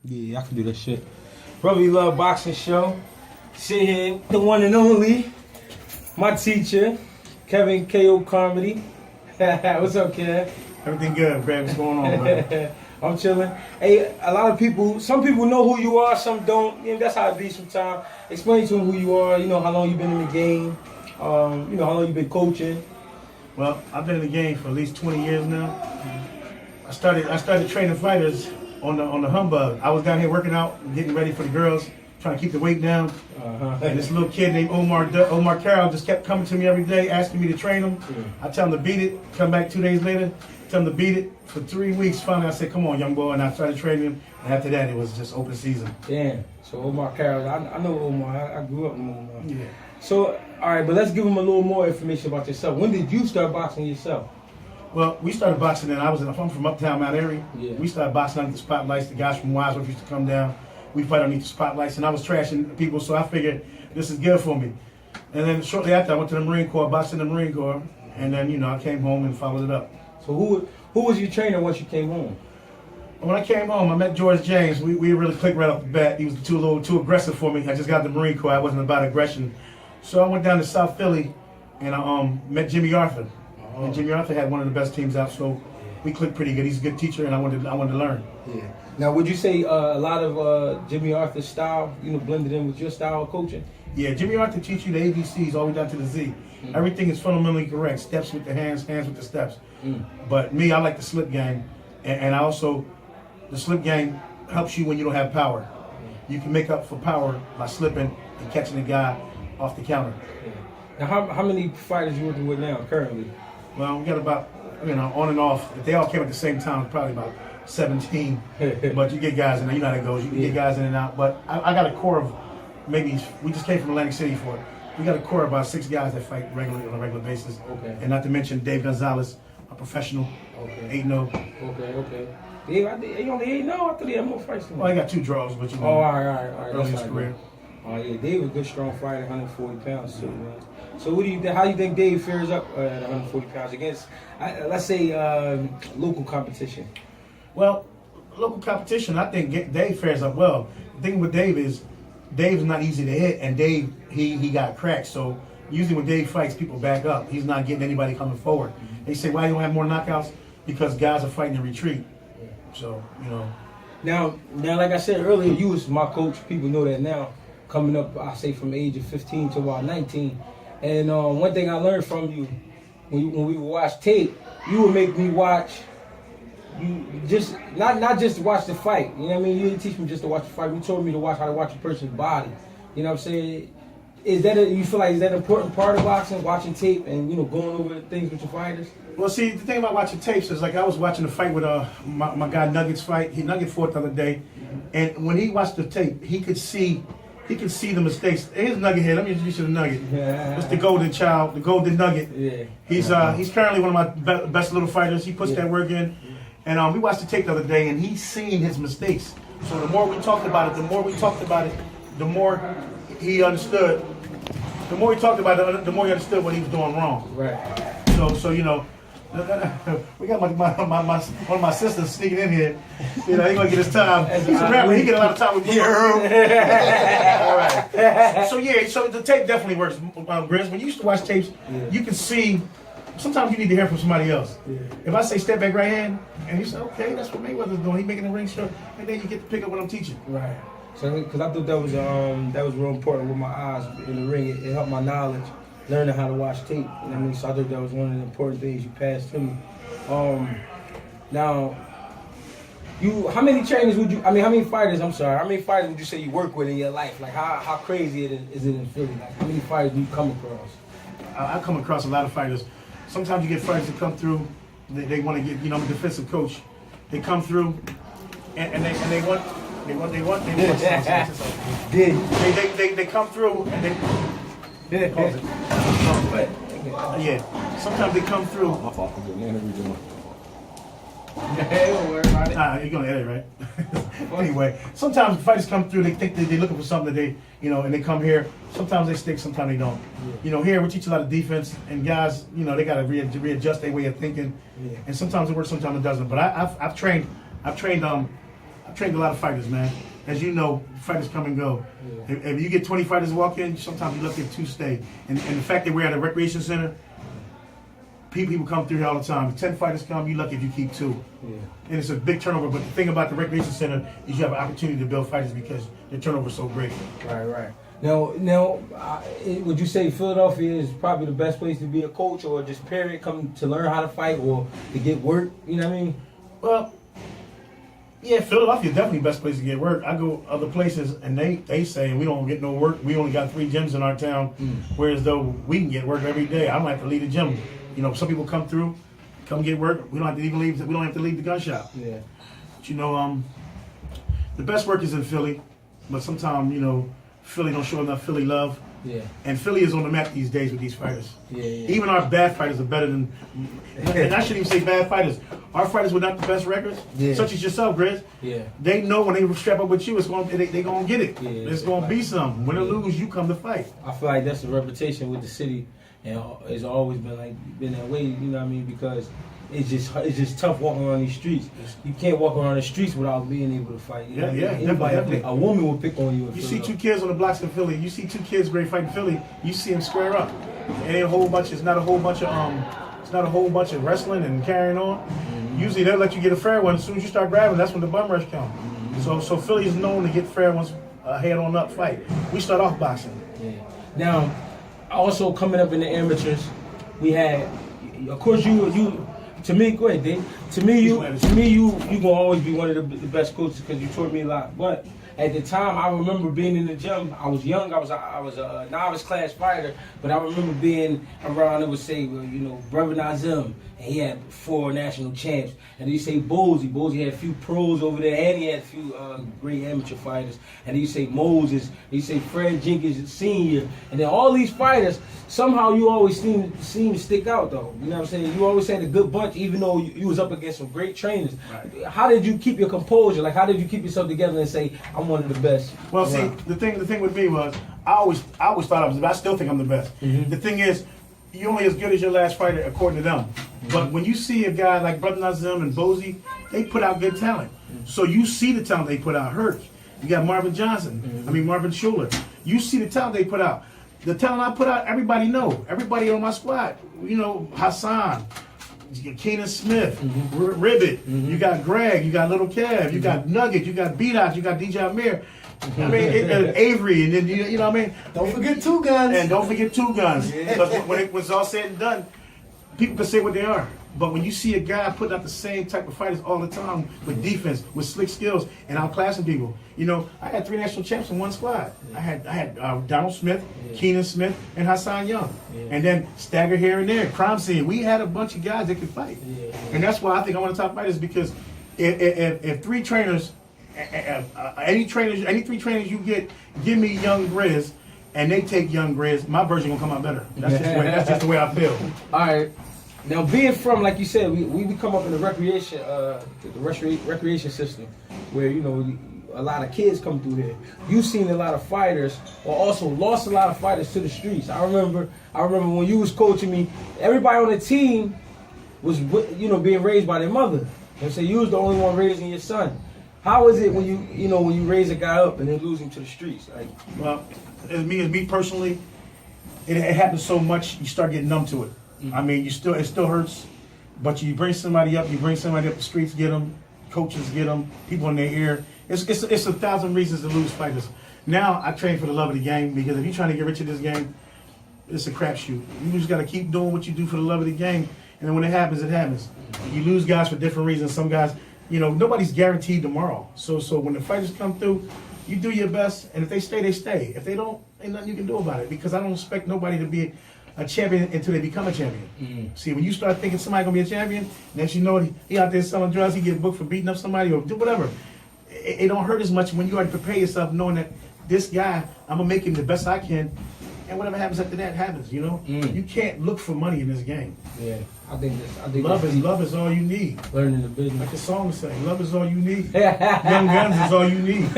Yeah, I can do that shit. Brotherly Love Boxing Show. Sit here, the one and only, my teacher, Kevin K.O. Carmody. What's up, Kev? Everything good, Brad. What's going on, brother? I'm chilling. Hey, a lot of people, some people know who you are, some don't. You know, that's how it be sometimes. Explain to them who you are, you know, how long you've been in the game, you know, how long you've been coaching. Well, I've been in the game for at least 20 years now. I started training fighters on the humbug. I was down here working out, getting ready for the girls, trying to keep the weight down. And this little kid named Omar Carroll just kept coming to me every day, asking me to train him. I tell him to beat it, come back 2 days later, tell him to beat it. For 3 weeks, finally I said, come on, young boy, and I started training him. And after that, it was just open season. Damn. So Omar Carroll, I know Omar. I grew up with Omar. Yeah. So, all right, but let's give him a little more information about yourself. When did you start boxing yourself? Well, we started boxing, and I'm from uptown Mount Airy. Yeah. We started boxing under the spotlights. The guys from Wiseworth used to come down. We fight underneath the spotlights, and I was trashing people, so I figured this is good for me. And then shortly after, I went to the Marine Corps, boxing in the Marine Corps, and then, you know, I came home and followed it up. So who was your trainer once you came home? When I came home, I met George James. We really clicked right off the bat. He was a little too aggressive for me. I just got the Marine Corps. I wasn't about aggression. So I went down to South Philly, and I met Jimmy Arthur. Oh. And Jimmy Arthur had one of the best teams out, so we clicked pretty good. He's a good teacher, and I wanted to learn. Yeah. Now, would you say a lot of Jimmy Arthur's style, you know, blended in with your style of coaching? Yeah, Jimmy Arthur teach you the ABCs all the way down to the Z. Everything is fundamentally correct. Steps with the hands, hands with the steps. But me, I like the slip game, and I also, the slip game helps you when you don't have power. You can make up for power by slipping and catching the guy off the counter. Now, how many fighters you working with now currently? Well, we got about, you know, on and off. If they all came at the same time, it's probably about 17. But you get guys in there, you know how that goes. You can get guys in and out. But I got a core of maybe, we just came from Atlantic City for it. We got a core of about 6 guys that fight regularly on a regular basis. Okay. And not to mention Dave Gonzalez, a professional, 8-0. Okay. Dave, he only 8-0? I thought he had more fights than that. Well, he got 2 draws, but you know. Oh, all right. Early in his career. Oh yeah, Dave was a good, strong fighter, 140 pounds too, man. So how do you think Dave fares up at 140 pounds against, let's say, local competition? Well, local competition, I think Dave fares up well. The thing with Dave is, Dave's not easy to hit, and Dave, he got cracked. So usually when Dave fights, people back up. He's not getting anybody coming forward. They say, why you don't have more knockouts? Because guys are fighting in retreat. So, you know. Now, like I said earlier, you was my coach. People know that now. Coming up, I say from the age of 15 to about 19. And one thing I learned from you, when we watch tape, you would make me watch, you just, not just to watch the fight, you know what I mean? You didn't teach me just to watch the fight, you told me to watch how to watch a person's body. You know what I'm saying? You feel like is that an important part of boxing, watching tape and, you know, going over things with your fighters? Well, see, the thing about watching tapes is like I was watching the fight with my guy Nuggets fight. Nugget fought the other day, and when he watched the tape, he could see the mistakes. Here's Nugget here. Let me introduce you to Nugget. Yeah. It's the golden child, the golden Nugget. Yeah. He's currently one of my best little fighters. He puts that work in. And we watched the tape the other day, and he's seen his mistakes. So the more we talked about it, the more he understood. The more he talked about it, the more he understood what he was doing wrong. Right. So you know, we got one of my sisters sneaking in here. You know, he gonna get his time. He's a rapper. He get a lot of time with me. All right. So the tape definitely works, Grizz. When you used to watch tapes, you can see. Sometimes you need to hear from somebody else. If I say step back right hand, and you say, okay, that's what Mayweather's doing. He's making the ring short, and then you get to pick up what I'm teaching. Right. So, because I thought that was real important with my eyes in the ring. It helped my knowledge, learning how to watch tape. You know what I mean? So I thought that was one of the important things you passed to me. Now, how many fighters would you say you work with in your life? Like, how crazy is it in Philly? Like, how many fighters do you come across? I come across a lot of fighters. Sometimes you get fighters that come through, they want to get, you know, I'm a defensive coach. They come through, and they want. They come through and they pause it. Yeah. Sometimes they come through. My fault. I'm getting interview. Don't worry about it. You're gonna edit, right? Anyway, sometimes fighters come through. They think they're looking for something that and they come here. Sometimes they stick, sometimes they don't. Yeah. You know, here we teach a lot of defense, and guys, you know, they gotta readjust their way of thinking. Yeah. And sometimes it works, sometimes it doesn't. But I've trained I trained a lot of fighters, man. As you know, fighters come and go. Yeah. If you get 20 fighters walk in, sometimes you're lucky if 2 stay. And the fact that we're at a recreation center, people come through here all the time. If 10 fighters come, you're lucky if you keep 2. Yeah. And it's a big turnover. But the thing about the recreation center is you have an opportunity to build fighters because the turnover is so great. Right. Now, would you say Philadelphia is probably the best place to be a coach, or just period, come to learn how to fight, or to get work? You know what I mean? Well, yeah, Philadelphia is definitely the best place to get work. I go other places and they say we don't get no work. We only got 3 gyms in our town, whereas though we can get work every day. I might have to leave the gym. You know, some people come through, come get work. We don't have to even leave. We don't have to leave the gun shop. Yeah. But you know, the best work is in Philly, but sometimes Philly don't show enough Philly love. Yeah. And Philly is on the map these days with these fighters. Yeah. Even our bad fighters are better than. And I shouldn't even say bad fighters. Our fighters with not the best records, such as yourself, Grizz. Yeah. They know when they strap up with you, they gonna get it. Yeah, it's gonna be something. Win or lose, you come to fight. I feel like that's the reputation with the city, and it's always been that way. You know what I mean? Because it's just tough walking around these streets. You can't walk around the streets without being able to fight. You know definitely. A woman will pick on you. You see 2 kids on the blocks in Philly. You see 2 kids great fighting Philly. You see them square up. It ain't a whole bunch. It's not a whole bunch of wrestling and carrying on. Usually they'll let you get a fair one. As soon as you start grabbing, that's when the bum rush comes. So Philly is known to get fair ones, head on up fight. We start off boxing. Yeah. Now, also coming up in the amateurs, we had, of course, you. To me, go ahead, Dave. To me, you gonna always be one of the best coaches because you taught me a lot. But at the time, I remember being in the gym. I was young. I was a novice class fighter, but I remember being around. It would say, Brother Nazim, and he had 4 national champs. And then you say Bozy. Bozy had a few pros over there, and he had a few great amateur fighters. And then you say Moses. And you say Fred Jenkins Senior. And then all these fighters. Somehow you always seem to stick out, though. You know what I'm saying? You always had a good bunch, even though you was up against some great trainers. Right. How did you keep your composure? Like, how did you keep yourself together and say, I'm one of the best? Well, see, the thing with me was, I always thought I was the best. I still think I'm the best. The thing is, you're only as good as your last fighter, according to them. But when you see a guy like Brother Nazim and Bozy, they put out good talent. So you see the talent they put out. Hurts. You got Marvin Johnson. Marvin Schuler. You see the talent they put out. The talent I put out, everybody know. Everybody on my squad. Hassan, Keenan Smith, Ribbit. You got Greg. You got Little Kev. You got Nugget. You got B-Dot. You got DJ Amir. Avery, and then you know what I mean. Don't forget 2 guns. And don't forget 2 guns. Because when it was all said and done, people can say what they are. But when you see a guy putting out the same type of fighters all the time with defense, with slick skills, and outclassing people, I had 3 national champs in one squad. I had Donald Smith, Keenan Smith, and Hassan Young, and then stagger here and there, crime scene. We had a bunch of guys that could fight, and that's why I think I'm one of the top fighters because if 3 trainers. Any 3 trainers you give me young Grizz, and they take young Grizz, my version gonna come out better. That's just the way I feel. All right. Now, being from, like you said, we come up in the recreation system, where a lot of kids come through here. You've seen a lot of fighters, or also lost a lot of fighters to the streets. I remember when you was coaching me, everybody on the team was being raised by their mother. And so you was the only one raising your son. How is it when you raise a guy up and then lose him to the streets? Like, well, as me personally, it happens so much you start getting numb to it. I mean, it still hurts, but you bring somebody up the streets, get them, coaches get them, people in their ear. It's 1,000 reasons to lose fighters. Now I train for the love of the game because if you're trying to get rich in this game, it's a crapshoot. You just got to keep doing what you do for the love of the game, and then when it happens, it happens. You lose guys for different reasons. Some guys. Nobody's guaranteed tomorrow. So when the fighters come through, you do your best, and if they stay, they stay. If they don't, ain't nothing you can do about it because I don't expect nobody to be a champion until they become a champion. See, when you start thinking somebody's going to be a champion, next you know he out there selling drugs, he get booked for beating up somebody or do whatever. It don't hurt as much when you already prepare yourself knowing that this guy, I'm going to make him the best I can, and whatever happens after that happens, You can't look for money in this game. Yeah. I think love is all you need. Learning the business. Like the song say, love is all you need. Young guns is all you need.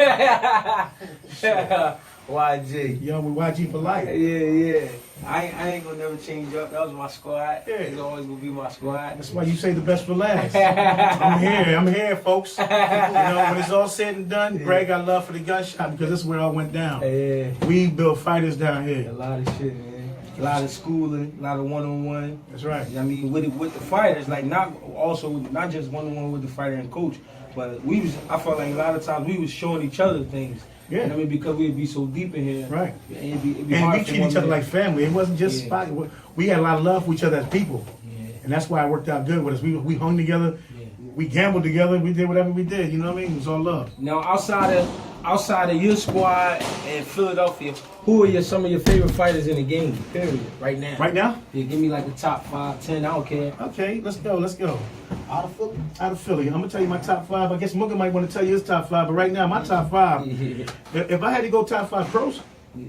YG. Yo, with YG for life. Yeah. I ain't gonna never change up. That was my squad. Yeah. It's always gonna be my squad. That's why you say the best for last. I'm here, folks. You know, when it's all said and done, Greg got love for the gunshot because this is where it all went down. Yeah. We build fighters down here. A lot of shit, man. A lot of schooling, a lot of one-on-one. That's right. I mean, with the fighters, like not just one-on-one with the fighter and coach, but I felt like a lot of times we was showing each other things. Yeah. I mean, because we'd be so deep in here. Right. It'd be And hard we for treat each other like family. It wasn't just fighting. We had a lot of love for each other as people. Yeah. And that's why it worked out good with us. We hung together. Yeah. We gambled together. We did whatever we did. You know what I mean? It was all love. Now, outside of your squad and Philadelphia, who are some of your favorite fighters in the game? Period. Right now. Right now? Yeah, give me like the top 5, 10. I don't care. Okay, let's go. Out of Philly? Out of Philly. I'm gonna tell you my top 5. I guess Mooga might want to tell you his top 5, but right now my top 5. Yeah. If I had to go top 5 pros,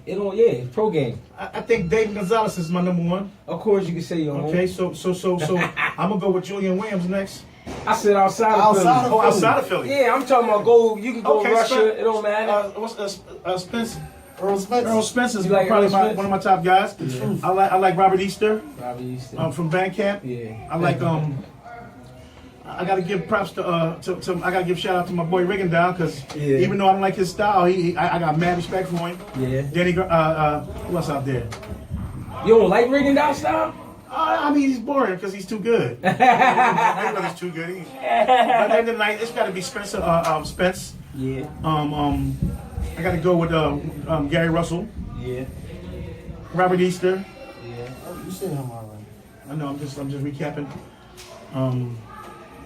It's pro game. I think David Gonzalez is my number 1. Of course, you can say your own. Okay, so I'm gonna go with Julian Williams next. I said outside of Philly. Oh, outside of Philly. Yeah, I'm talking about go. You can go Okay, Russia. It don't matter. What's Spence? Earl Spence. Earl Spence is You like probably Earl Spence? one of my top guys. Yeah. I like Robert Easter Robbie Easton. from Bandcamp. Yeah. I like I gotta give props to I gotta give shout out to my boy Rigondeaux because Yeah. even though I don't like his style, I got mad respect for him. Yeah. Then who else out there? You don't like Rigondeaux style? I mean, he's boring because he's too good. Mayweather's too good. But at the end of the night, it's got to be Spence. Yeah. I got to go with Gary Russell, Yeah. Robert Easter. Yeah. Oh, you said him already. I know. I'm just recapping.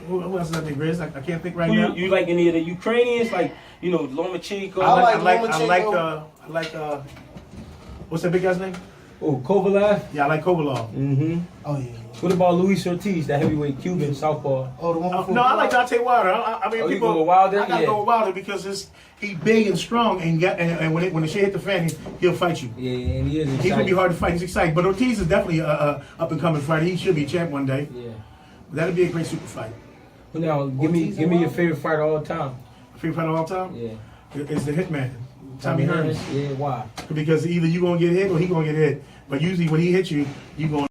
Who else is out there, Grizz? I can't think right Who now. you like any of the Ukrainians? Like, Lomachenko? I like what's that big guy's name? Oh, Kovalev? Yeah, I like Kovalov. Mm-hmm. Oh, yeah. What about Luis Ortiz, that heavyweight Cuban southpaw? Oh, the one before. No, I like Deontay Wilder. I mean, Oh, you people. go with Wilder? I gotta Yeah. go with Wilder because he big and strong, and when the shit hit the fan, he'll fight you. Yeah, and he is He's gonna be hard to fight. He's exciting, but Ortiz is definitely a up and coming fighter. He should be a champ one day. Yeah. That'd be a great super fight. But now, give me your favorite fighter all the time. Favorite fighter of all time? Yeah. It's the Hitman, Tommy Hearns. Yeah, why? Because either you gonna get hit or he gonna get hit. But usually when he hits you, you gonna